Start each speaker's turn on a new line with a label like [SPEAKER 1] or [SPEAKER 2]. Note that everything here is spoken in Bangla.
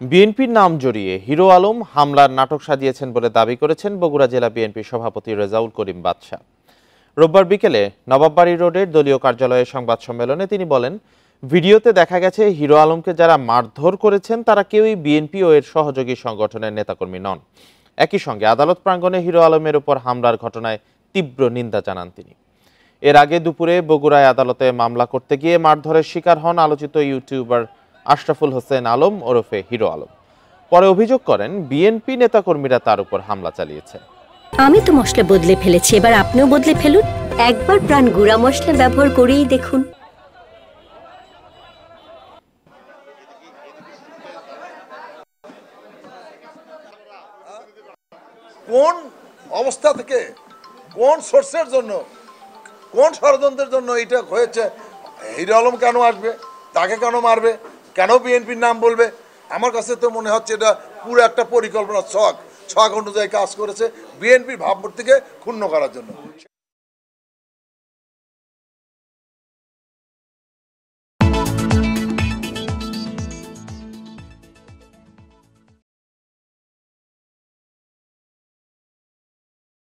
[SPEAKER 1] বিএনপির নাম জড়িয়ে হিরো আলম হামলার নাটক সাজিয়েছেন বলে দাবি করেছেন বগুড়া জেলা বিএনপির সভাপতি রেজাউল করিম বাদশা। রোববার বিকেলে নবাববাড়ি রোডের দলীয় কার্যালয়ে সংবাদ সম্মেলনে তিনি বলেন, ভিডিওতে দেখা গেছে হিরো আলমকে যারা মারধর করেছেন তারা কেউই বিএনপি ও এর সহযোগী সংগঠনের নেতাকর্মী নন। একই সঙ্গে আদালত প্রাঙ্গণে হিরো আলমের উপর হামলার ঘটনায় তীব্র নিন্দা জানান তিনি। এর আগে দুপুরে বগুড়ায় আদালতে মামলা করতে গিয়ে মারধরের শিকার হন আলোচিত ইউটিউবার আশরাফুল হোসেন আলম ওরফে হিরো আলম। পরে অভিযোগ করেন বিএনপি নেতাকর্মীরা তার উপর হামলা চালিয়েছে।
[SPEAKER 2] আমি তো মশলা বদলে ফেলেছি, এবার আপনিও বদলে ফেলুন। একবার প্রাণ গুঁড়া মশলা ব্যবহার করেই দেখুন।
[SPEAKER 3] কোন অবস্থা থেকে, কোন সোর্সের জন্য, কোন ষড়যন্ত্রের জন্য এটা হয়েছে? হিরো আলম কেন আসবে, তাকে কেন মারবে, কেন বিএনপির নাম বলবে? আমার কাছে তো মনে হচ্ছে এটা পুরো একটা পরিকল্পনা, ছক অনুযায়ী কাজ করেছে বিএনপির ভাবমূর্তিকে ক্ষুণ্ণ করার জন্য।